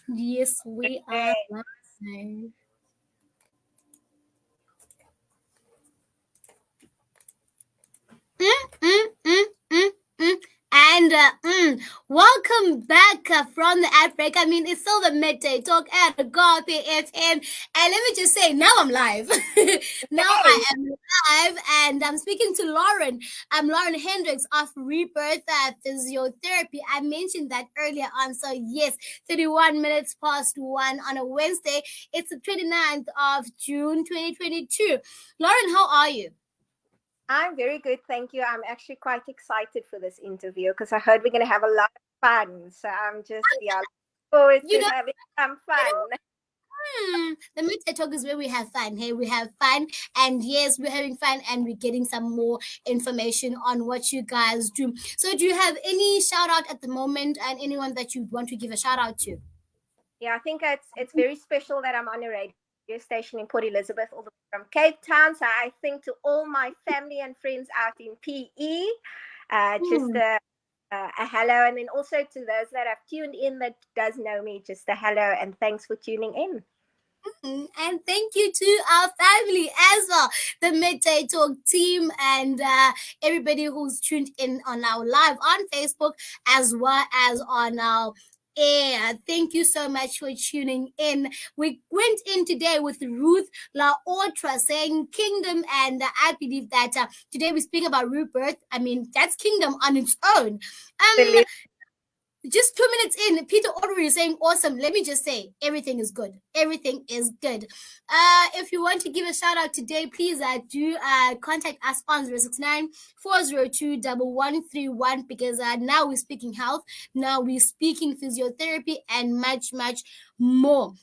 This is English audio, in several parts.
Yes, we are Okay. live. Mm, mm, mm, mm, mm. And welcome back from the ad break. I mean, it's still the midday talk at the God FM. And let me just say, now I'm live. Now I Hey. am live, and I'm speaking to Loren. I'm Loren Hendricks of Rebirth Physiotherapy. I mentioned that earlier on. So, yes, 31 minutes past 1 on a Wednesday. It's the 29th of June, 2022. Loren, how are you? I'm very good, thank you. I'm actually quite excited for this interview because I heard we're going to have a lot of fun. So I'm just, yeah, looking forward You to know, having some you fun. know the midday talk is where we have fun. Hey, we have fun, and yes, we're having fun, and we're getting some more information on what you guys do. So, do you have any shout out at the moment, and anyone that you want to give a shout out to? Yeah, I think it's very special that I'm on a radio station in Port Elizabeth, all the way from Cape Town. So I think to all my family and friends out in PE, just Hmm. a hello. And then also to those that have tuned in that does know me, just a hello and thanks for tuning in. And thank you to our family as well, the Midday Talk team, and everybody who's tuned in on our live on Facebook as well as on our air. Thank you so much for tuning in. We went in today with Ruth La Ortra saying kingdom, and I believe that today we speak about rebirth. I mean, that's kingdom on its own. Um, just 2 minutes in, Peter already is saying awesome. Let me just say everything is good. Everything is good. If you want to give a shout out today, please do contact us on 069 402 1131, because now we're speaking health, now we're speaking physiotherapy, and much more.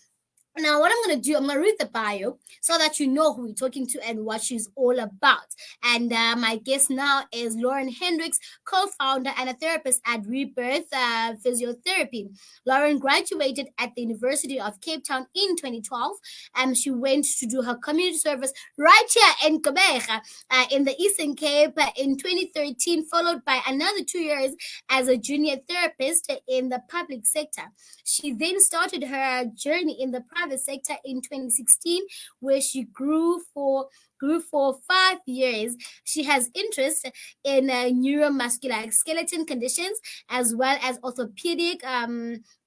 Now, what I'm going to do, I'm going to read the bio so that you know who we're talking to and what she's all about. And my guest now is Loren Hendricks, co founder and a therapist at Rebirth Physiotherapy. Loren graduated at the University of Cape Town in 2012, and she went to do her community service right here in Quebec, in the Eastern Cape, in 2013, followed by another 2 years as a junior therapist in the public sector. She then started her journey in the private sector in 2016, where she grew for 5 years. She has interest in neuromuscular skeleton conditions as well as orthopedic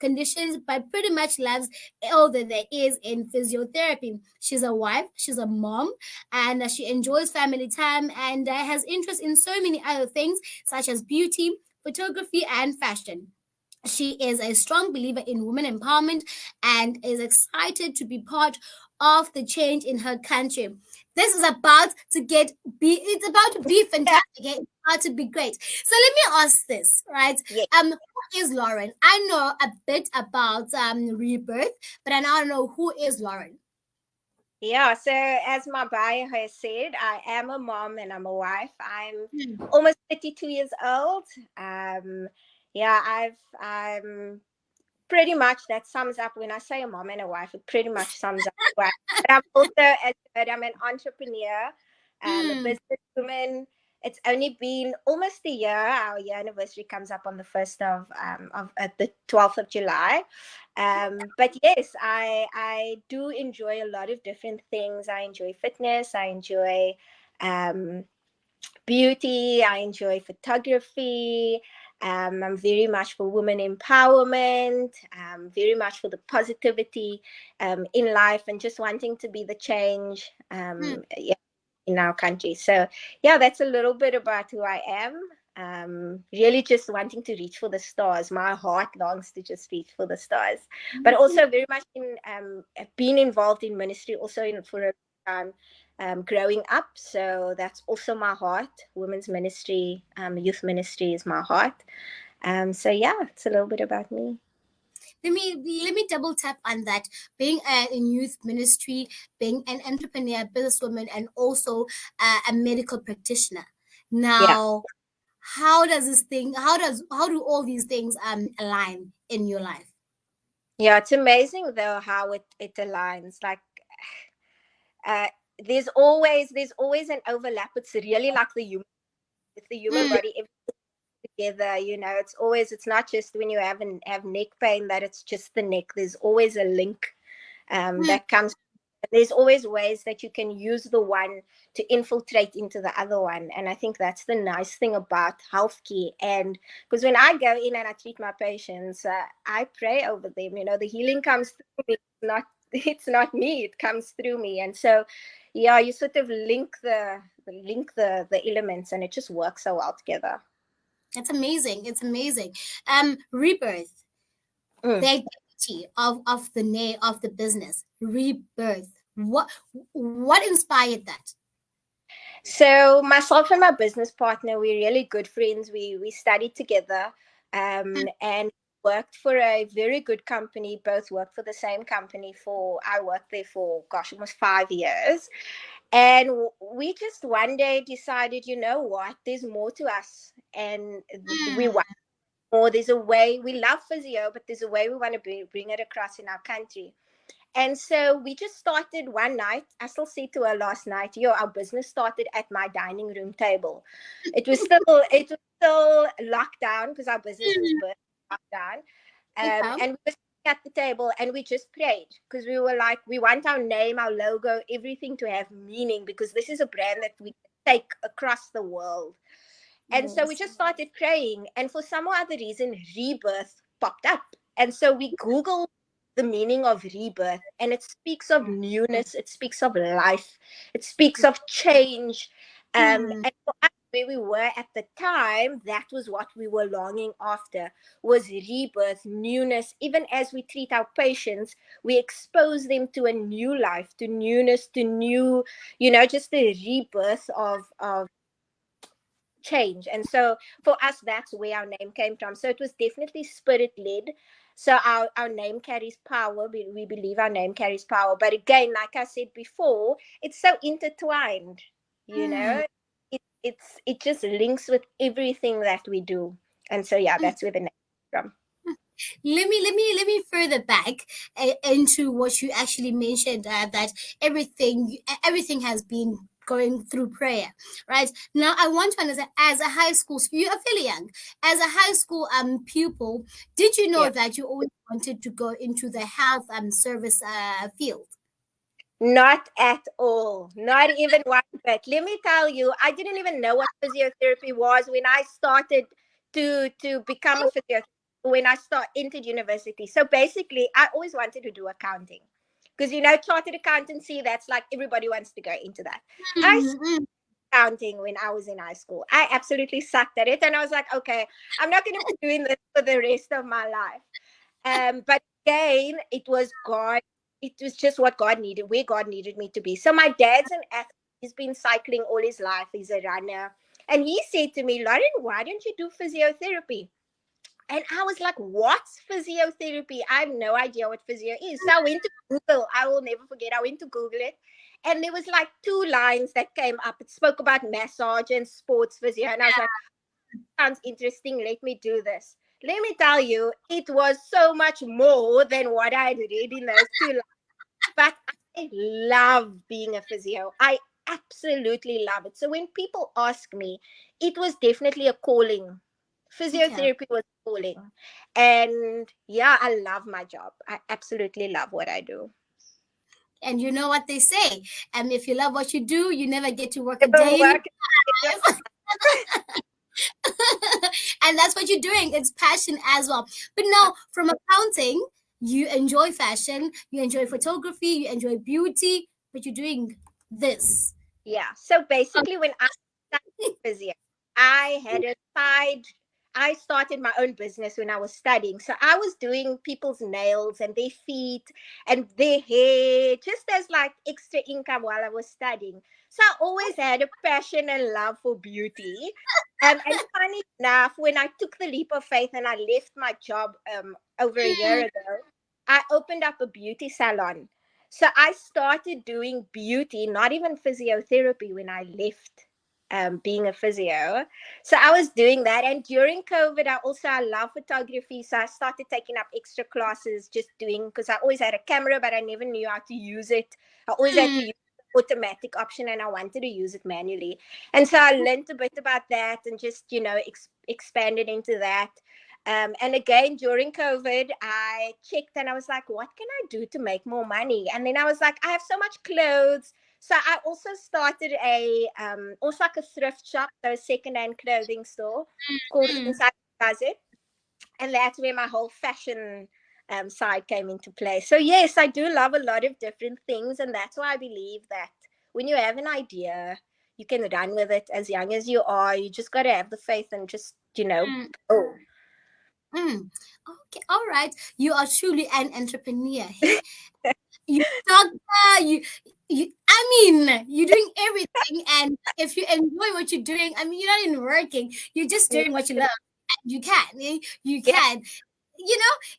conditions, but pretty much loves all that there is in physiotherapy. She's a wife, she's a mom, and she enjoys family time, and has interest in so many other things such as beauty, photography, and fashion. She is a strong believer in women empowerment and is excited to be part of the change in her country. This is about to it's about to be Yeah. fantastic. It's about to be great. So let me ask this, right? Yeah. Who is Loren? I know a bit about rebirth, but I now know who is Loren. Yeah, so as my bio has said, I am a mom and I'm a wife. I'm Hmm. almost 32 years old. Yeah, I'm pretty much, that sums up when I say a mom and a wife, it pretty much sums up what. But I'm also, as you heard, I'm an entrepreneur, a Hmm. businesswoman. It's only been almost a year. Our year anniversary comes up on the 1st of the 12th of July. But yes, I do enjoy a lot of different things. I enjoy fitness. I enjoy um, beauty. I enjoy photography. I'm very much for women empowerment, very much for the positivity in life and just wanting to be the change yeah, in our country. So, yeah, that's a little bit about who I am. Really just wanting to reach for the stars. My heart longs to just reach for the stars. But Hmm. also very much in being involved in ministry, also for a time growing up. So that's also my heart. Women's ministry, youth ministry is my heart. So yeah, it's a little bit about me. Let me double tap on that. Being in youth ministry, being an entrepreneur, businesswoman, and also a medical practitioner. Yeah. Now, how do all these things align in your life? Yeah, it's amazing though how it aligns. Like uh, there's always an overlap. It's really like the human body. Everything together. It's not just when you have neck pain that it's just the neck. There's always a link Mm, that comes. There's always ways that you can use the one to infiltrate into the other one. And I think that's the nice thing about healthcare. And because when I go in and I treat my patients, I pray over them. The healing comes through me. It's not me. It comes through me. And so, yeah, you sort of link the elements, and it just works so well together. it's amazing. It's amazing. Rebirth, Mm. the identity of the name of the business. Rebirth. What inspired that? So myself and my business partner, we're really good friends. We studied together, and worked for a very good company. Both worked for the same company for I worked there for gosh, almost 5 years. And we just one day decided, you know what, there's more to us, and we Mm, want more. There's a way we love physio, but there's a way we want to bring it across in our country. And so we just started one night. I still said to her last night, yo, our business started at my dining room table. It was still locked down because our business was mm, burnt locked down. okay. And we were sitting at the table and we just prayed because we were like, we want our name, our logo, everything to have meaning, because this is a brand that we take across the world. And so we Yes. just started praying, and for some or other reason, rebirth popped up. And so we Googled the meaning of rebirth, and it speaks of newness, it speaks of life, it speaks of change. Mm, And for us, where we were at the time, that was what we were longing after, was rebirth, newness. Even as we treat our patients, we expose them to a new life, to newness, to new, just the rebirth of change. And so for us, that's where our name came from. So it was definitely spirit led. So our name carries power. We believe our name carries power. But again, like I said before, it's so intertwined, you mm. know. It just links with everything that we do. And so yeah, that's where the name comes from. Let me further back into what you actually mentioned, that everything has been going through prayer, right? Now I want to understand, as a high school, you are fairly young, as a high school pupil, did you know Yeah. that you always wanted to go into the health service field? Not at all. Not even one bit. Let me tell you, I didn't even know what physiotherapy was when I started to become a physiotherapist, when I entered university. So basically, I always wanted to do accounting. Because chartered accountancy, that's like everybody wants to go into that. I Mm, mm, accounting when I was in high school. I absolutely sucked at it. And I was like, okay, I'm not gonna be doing this for the rest of my life. But again, it was God. It was just what God needed, where God needed me to be. So my dad's an athlete. He's been cycling all his life. He's a runner. And he said to me, Lauren, why don't you do physiotherapy? And I was like, what's physiotherapy? I have no idea what physio is. So I went to Google. I will never forget. I went to Google it. And there was like two lines that came up. It spoke about massage and sports physio. And I was like, sounds interesting. Let me do this. Let me tell you, it was so much more than what I had read in those two lines. But I love being a physio. I absolutely love it. So when people ask me, it was definitely a calling. okay. Physiotherapy was a calling. And yeah, I love my job. I absolutely love what I do. And you know what they say, if you love what you do, you never get to work a Never day in work. your life. And that's what you're doing. It's passion as well. But now, from accounting, you enjoy fashion, you enjoy photography, you enjoy beauty, but you're doing this. Yeah. So basically, when I started physio, I had a side. I started my own business when I was studying. So I was doing people's nails and their feet and their hair, just as like extra income while I was studying. So I always had a passion and love for beauty. And funny enough, when I took the leap of faith and I left my job over a year Mm, ago, I opened up a beauty salon. So I started doing beauty, not even physiotherapy, when I left being a physio. So I was doing that. And during COVID, I love photography. So I started taking up extra classes, just doing, because I always had a camera, but I never knew how to use it. I always had to mm, use automatic option, and I wanted to use it manually. And so I learned a bit about that and just, expanded into that. And again, during COVID, I checked and I was like, what can I do to make more money? And then I was like, I have so much clothes. So I also started also like a thrift shop, so a secondhand clothing store called Mm, Inside Closet. And that's where my whole fashion side came into play. So yes, I do love a lot of different things, and that's why I believe that when you have an idea, you can run with it as young as you are. You just got to have the faith and just mm, go. mm. Okay, all right. You are truly an entrepreneur. Hey, you doctor, I mean, you're doing everything, and if you enjoy what you're doing, I mean, you're not even working, you're just doing what you love. You can, you Yeah, can.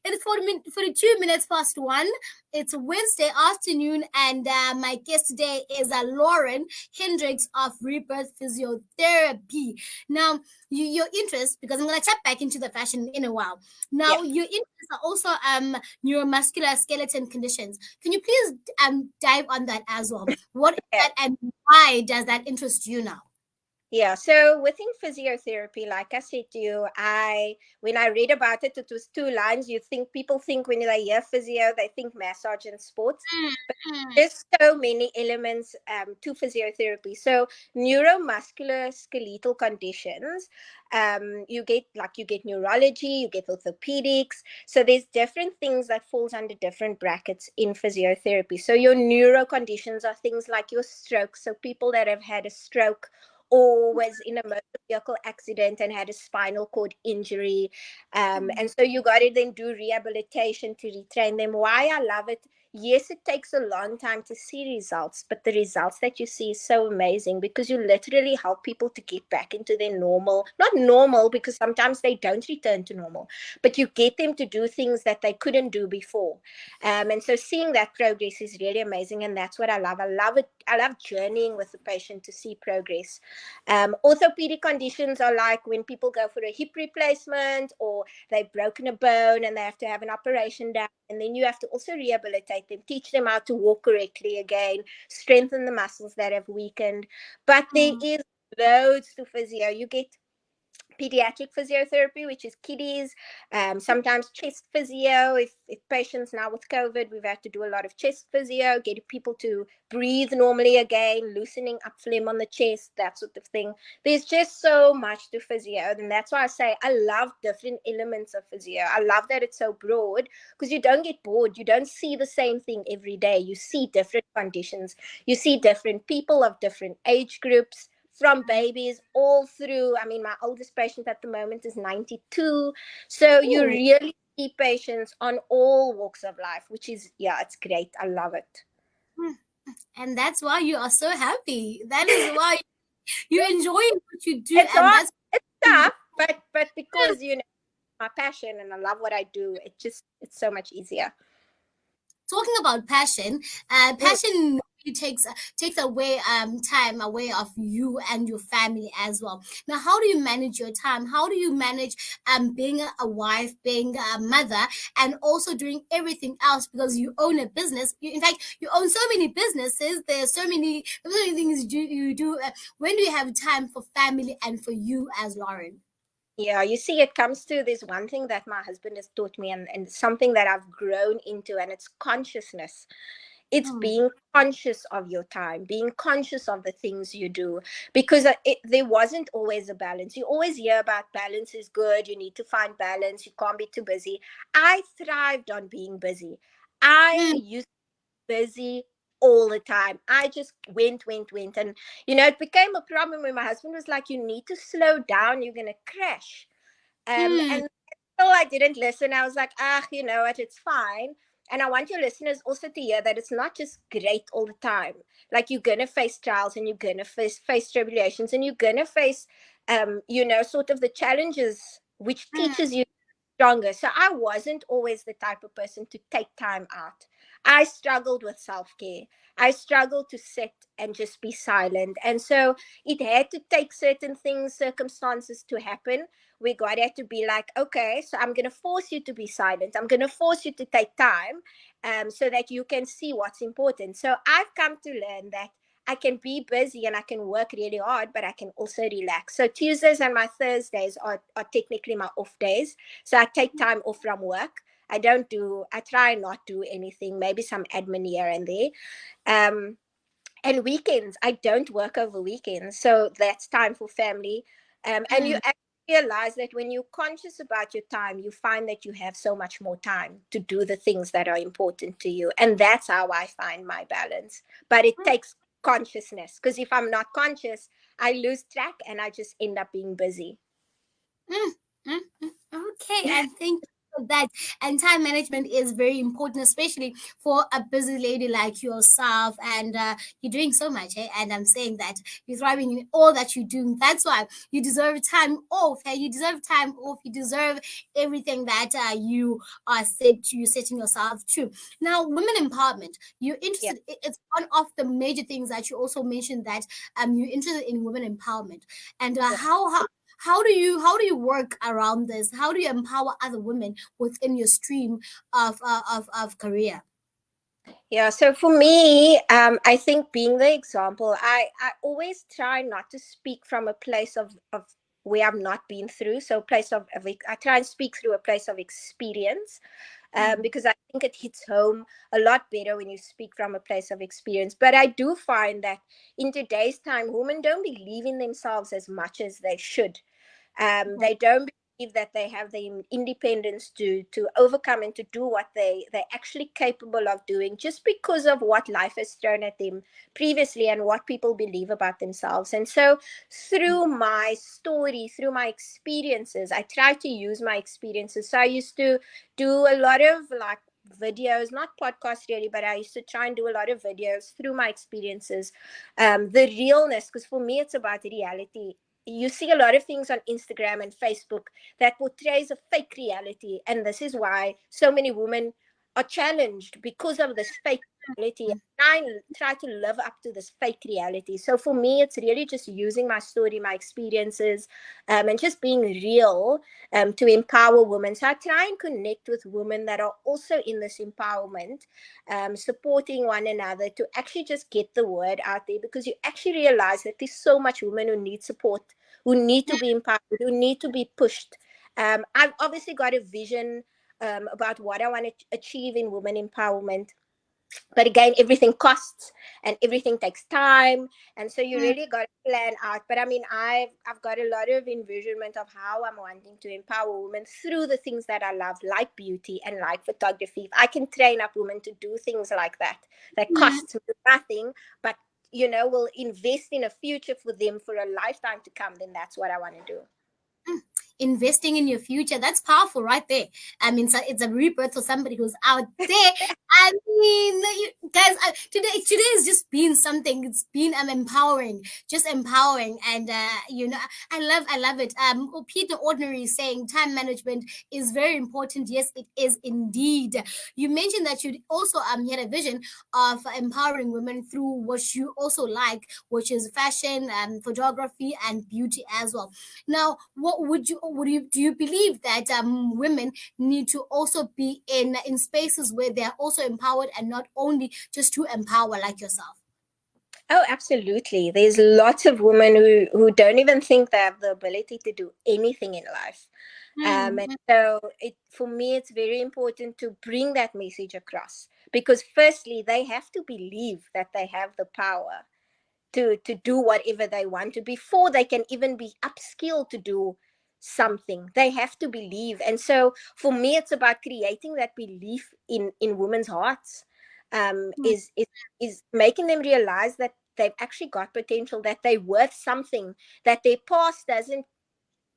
It's 42 minutes past one. It's Wednesday afternoon, and my guest today is Loren Hendricks of Rebirth Physiotherapy. Now, your interest, because I'm going to tap back into the fashion in a while. yeah, Now, your interests are also neuromuscular skeleton conditions. Can you please dive on that as well? What is yeah. that, and why does that interest you now? Yeah, so within physiotherapy, like I said to you, I when I read about it, it was two lines. People think when they hear physio, they think massage and sports, Mm, but mm, there's so many elements to physiotherapy. So neuromuscular skeletal conditions, you get neurology, you get orthopedics. So there's different things that falls under different brackets in physiotherapy. So your neuro conditions are things like your stroke. So people that have had a stroke or was in a motor vehicle accident and had a spinal cord injury. And mm, so you got to then do rehabilitation to retrain them. Why I love it. Yes, it takes a long time to see results, but the results that you see is so amazing because you literally help people to get back into their normal, not normal because sometimes they don't return to normal, but you get them to do things that they couldn't do before. And so seeing that progress is really amazing. And that's what I love. I love it. I love journeying with the patient to see progress. Orthopedic conditions are like when people go for a hip replacement or they've broken a bone and they have to have an operation done. And then you have to also rehabilitate them, teach them how to walk correctly again, strengthen the muscles that have weakened. But there mm, is loads to physio. You get pediatric physiotherapy, which is kiddies, sometimes chest physio. If patients now with COVID, we've had to do a lot of chest physio, getting people to breathe normally again, loosening up phlegm on the chest, that sort of thing. There's just so much to physio. And that's why I say I love different elements of physio. I love that it's so broad because you don't get bored. You don't see the same thing every day. You see different conditions. You see different people of different age groups from babies all through. I mean, my oldest patient at the moment is 92. So you mm. really see patients on all walks of life, which is, yeah, it's great. I love it. Mm. And that's why you are so happy. That is why you enjoy what you do, It's and hard, that's it's tough, but because, my passion and I love what I do, it's so much easier. talking about passion. Mm. Passion really takes away time away of you and your family as well. Now, how do you manage your time? How do you manage being a wife, being a mother, and also doing everything else because you own a business? In fact, you own so many businesses. There's so many things you do. When do you have time for family and for you as Lauren? Yeah, you see, it comes to this one thing that my husband has taught me, and something that I've grown into, and it's consciousness. It's Mm, being conscious of your time, being conscious of the things you do, because there wasn't always a balance. You always hear about balance is good, you need to find balance, you can't be too busy. I thrived on being busy. I mm, used busy all the time. I just went. And, it became a problem when my husband was like, you need to slow down, you're going to crash. mm, And so I didn't listen. I was like, you know what, it's fine. And I want your listeners also to hear that it's not just great all the time. Like you're gonna face trials and you're gonna face tribulations and you're gonna face sort of the challenges which mm, teaches you stronger. So I wasn't always the type of person to take time out. I struggled with self-care. I struggled to sit and just be silent. And so it had to take certain things, circumstances to happen. We got to be like, okay, so I'm going to force you to be silent. I'm going to force you to take time so that you can see what's important. So I've come to learn that I can be busy and I can work really hard, but I can also relax. So Tuesdays and my Thursdays are technically my off days. So I take time off from work. I try not to do anything, maybe some admin here and there. Um, and weekends, I don't work over weekends. So that's time for family. And you Mm, actually realize that when you're conscious about your time, you find that you have so much more time to do the things that are important to you. And that's how I find my balance. But it mm, takes consciousness, because if I'm not conscious, I lose track and I just end up being busy. mm, mm, mm. Okay, and thank you for that. And time management is very important, especially for a busy lady like yourself. And you're doing so much, eh? And I'm saying that you're thriving in all that you're doing. That's why you deserve time off. Hey, you deserve time off. You deserve everything that you are setting yourself to. Now, women empowerment. You're Yeah. interested. It's one of the major things that you also mentioned that you're interested in women empowerment. And how do you work around this? How do you empower other women within your stream of career? Yeah, so for me, I think being the example, I always try not to speak from a place of where I've not been through. So, I try and speak through a place of experience, Mm, because I think it hits home a lot better when you speak from a place of experience. But I do find that in today's time, women don't believe in themselves as much as they should. mm, They don't believe that they have the independence to overcome and to do what they're actually capable of doing, just because of what life has thrown at them previously and what people believe about themselves. And so through my story, through my experiences, I try to use my experiences. So I used to do a lot of like videos, not podcasts really, but I used to try and do a lot of videos through my experiences. The realness, because for me it's about reality. You see a lot of things on Instagram and Facebook that portrays a fake reality, and this is why so many women are challenged because of this fake reality. mm, Try to live up to this fake reality. So for me, it's really just using my story, my experiences, and just being real, to empower women. So I try and connect with women that are also in this empowerment, supporting one another to actually just get the word out there, because you actually realize that there's so much women who need support, who need to be empowered, who need to be pushed. I've obviously got a vision, about what I want to achieve in women empowerment. But again, everything costs and everything takes time. And so you mm, really got to plan out. But I mean, I've got a lot of envisionment of how I'm wanting to empower women through the things that I love, like beauty and like photography. If I can train up women to do things like that mm. costs me nothing, but will invest in a future for them for a lifetime to come, then that's what I want to do. Investing in your future, that's powerful right there. I mean, so it's a rebirth for somebody who's out there. I mean, guys, today has just been something. It's been empowering, just empowering. And I love it. Peter Ordinary is saying time management is very important. Yes, it is indeed. You mentioned that you also had a vision of empowering women through what you also like, which is fashion, photography, and beauty as well. Now, what would you do you believe that women need to also be in spaces where they're also empowered and not only just to empower like yourself? Oh, absolutely. There's lots of women who don't even think they have the ability to do anything in life. Mm, And so for me, it's very important to bring that message across, because firstly, they have to believe that they have the power to do whatever they want to before they can even be upskilled to do something. They have to believe. And so for me, it's about creating that belief in women's hearts, mm, is making them realize that they've actually got potential, that they're worth something, that their past doesn't,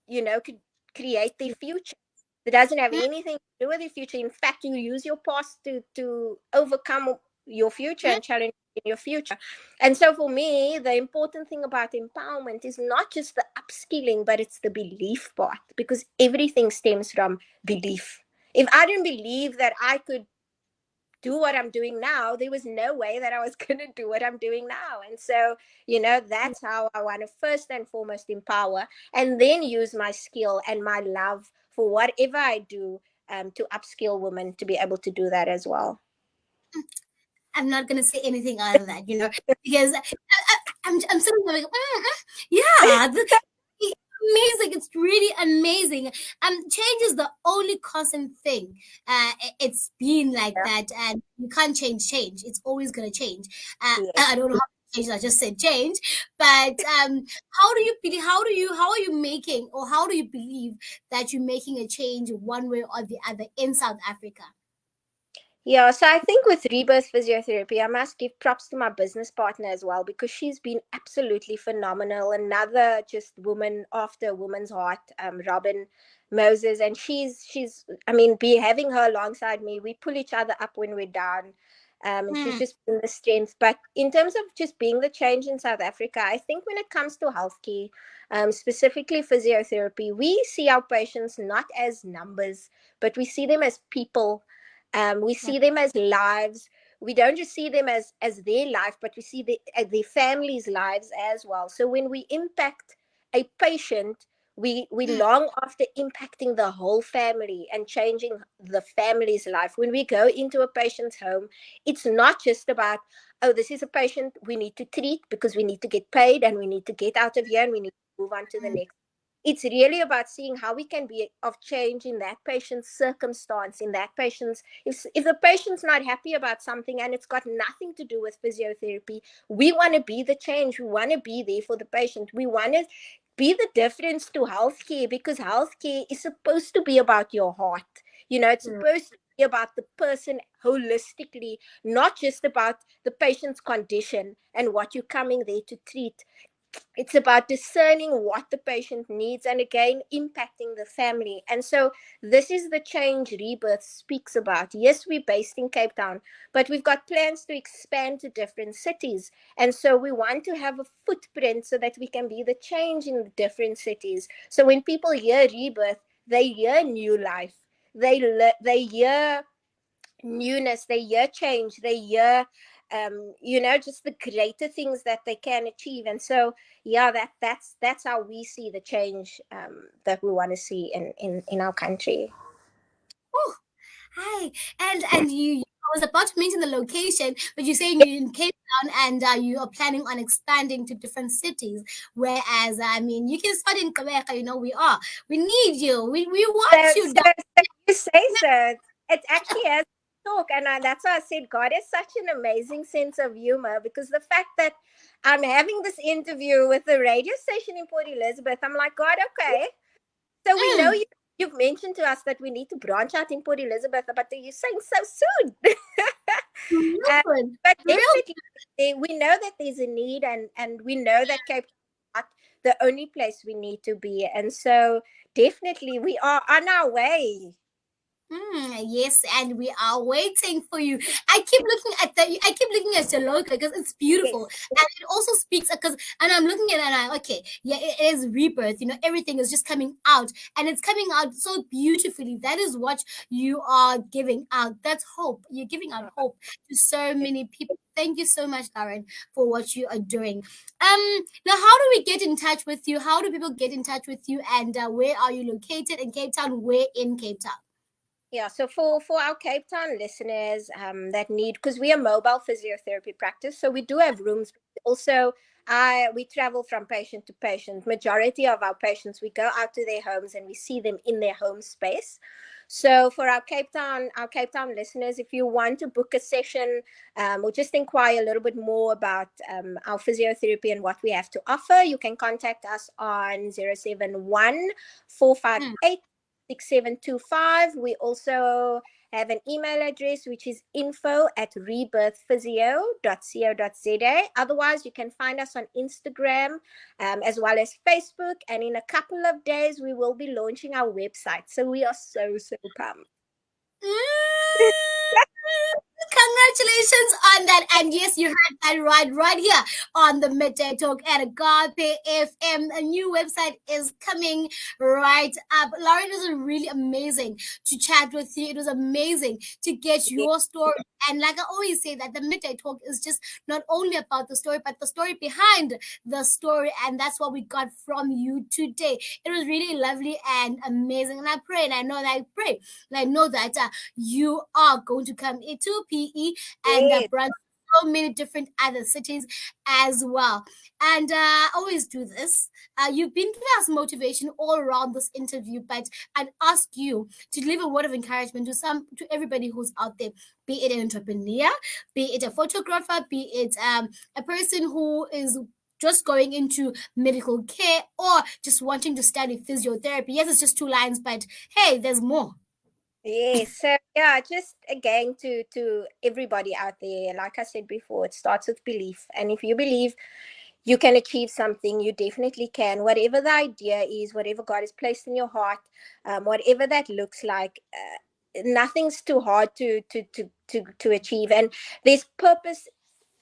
could create their future. It doesn't have mm, anything to do with your future. In fact, you use your past to overcome your future mm, and challenge in your future. And so for me, the important thing about empowerment is not just the upskilling, but it's the belief part, because everything stems from belief. If I didn't believe that I could do what I'm doing now, there was no way that I was going to do what I'm doing now. And so, mm. that's how I want to first and foremost empower, and then use my skill and my love for whatever I do, to upskill women to be able to do that as well. I'm not gonna say anything other than that, because I'm sitting there like, yeah, it's amazing. It's really amazing. Change is the only constant thing. It's been like Yeah. that, and you can't change change. It's always gonna change. Yes. I don't know how to change. I just said change, but how do you believe? How are you making, or how do you believe that you're making a change one way or the other in South Africa? Yeah, so I think with Rebirth Physiotherapy, I must give props to my business partner as well because she's been absolutely phenomenal. Another just woman after a woman's heart, Robin Moses, and she's I mean, be having her alongside me, we pull each other up when we're down. And she's Hmm. just been the strength. But in terms of just being the change in South Africa, I think when it comes to healthcare, specifically physiotherapy, we see our patients not as numbers, but we see them as people. We see them as lives. We don't just see them as their life, but we see their families' lives as well. So when we impact a patient, we Hmm. long after impacting the whole family and changing the family's life. When we go into a patient's home, it's not just about, oh, this is a patient we need to treat because we need to get paid and we need to get out of here and we need to move on to the Hmm. next. It's really about seeing how we can be of change in that patient's circumstance, in that patient's, if the patient's not happy about something and it's got nothing to do with physiotherapy, we want to be the change. We want to be there for the patient. We want to be the difference to healthcare because healthcare is supposed to be about your heart. It's Hmm. supposed to be about the person holistically, not just about the patient's condition and what you're coming there to treat. It's about discerning what the patient needs and again impacting the family. And so this is the change Rebirth speaks about. Yes, we're based in Cape Town, but we've got plans to expand to different cities. And so we want to have a footprint so that we can be the change in the different cities. So when people hear Rebirth, they hear new life. They hear newness, they hear change, they hear just the greater things that they can achieve. And so yeah, that's how we see the change that we want to see in our country. Oh, hi. And I was about to mention the location, but you're saying you're in Cape Town and you are planning on expanding to different cities. Whereas, I mean, you can start in Quebec. We are. We need you. We So, want you down. so you say so. It actually has talk, and that's why I said God has such an amazing sense of humor because the fact that I'm having this interview with the radio station in Port Elizabeth, I'm like, God, okay. So we know Mm, you've mentioned to us that we need to branch out in Port Elizabeth, but you're saying so soon. real uh, good. but Real. definitely, we know that there's a need, and we know that Cape Town is not the only place we need to be. And so definitely we are on our way. Yes, and we are waiting for you. I keep looking at your logo because it's beautiful, Yes. and it also speaks because. And I'm looking at it, and okay, yeah, it is rebirth. Everything is just coming out, and it's coming out so beautifully. That is what you are giving out. That's hope. You're giving out hope to so many people. Thank you so much, Lauren, for what you are doing. Now, how do we get in touch with you? How do people get in touch with you? And where are you located in Cape Town? Where in Cape Town? Yeah, so for our Cape Town listeners that need, because we are mobile physiotherapy practice, so we do have rooms. Also, we travel from patient to patient. Majority of our patients, we go out to their homes and we see them in their home space. So for our Cape Town listeners, if you want to book a session or just inquire a little bit more about our physiotherapy and what we have to offer, you can contact us on 071 458 6725. We also have an email address which is info@rebirthphysio.co.za. Otherwise, you can find us on Instagram as well as Facebook. And in a couple of days, we will be launching our website. So we are so, so pumped. Mm, congratulations on that. And yes, you heard that right here on the Midday Talk at Agape FM. A new website is coming right up. Lauren, it was really amazing to chat with you. It was amazing to get Yes, your story. And like I always say, that the Midday Talk is just not only about the story, but the story behind the story. And that's what we got from you today. It was really lovely and amazing. And I pray, and I know that I pray, and I know that you are going to come into PE and yes. brand so many different other cities as well. And I always do this. You've been giving us motivation all around this interview, but I'd ask you to leave a word of encouragement to everybody who's out there, be it an entrepreneur, be it a photographer, be it a person who is just going into medical care or just wanting to study physiotherapy. Yes, it's just two lines, but hey, there's more. Yes. So yeah, just again to everybody out there, like I said before, it starts with belief. And if you believe you can achieve something, you definitely can. Whatever the idea is, whatever God has placed in your heart, whatever that looks like, nothing's too hard to achieve. And there's purpose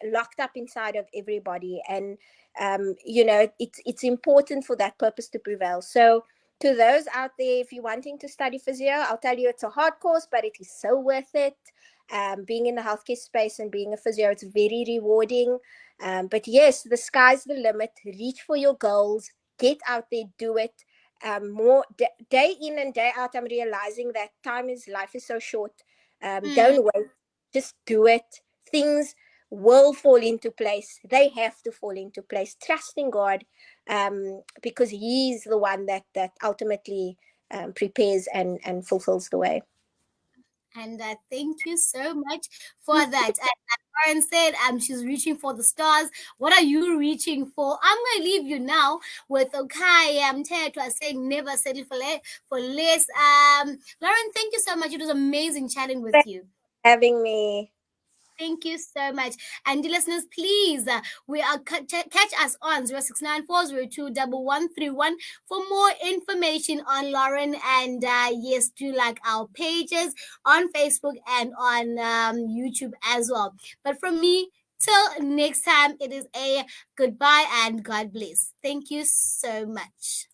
locked up inside of everybody, and it's important for that purpose to prevail. So to those out there, if you're wanting to study physio, I'll tell you it's a hard course, but it is so worth it. Being in the healthcare space and being a physio, it's very rewarding. But yes, the sky's the limit. Reach for your goals, get out there, do it. More day in and day out, I'm realizing that life is so short. Mm. Don't wait, just do it. Things will fall into place. They have to fall into place. Trusting God, because He's the one that ultimately prepares and fulfills the way. And thank you so much for that. And Lauren said she's reaching for the stars. What are you reaching for? I'm going to leave you now with okay. I'm tired to saying never settle for less. Lauren, thank you so much. It was amazing chatting with Thanks you. for having me. Thank you so much. And dear listeners, please, we are catch us on 0694021131 for more information on Lauren. And yes, do like our pages on Facebook and on YouTube as well. But from me, till next time, it is a goodbye and God bless. Thank you so much.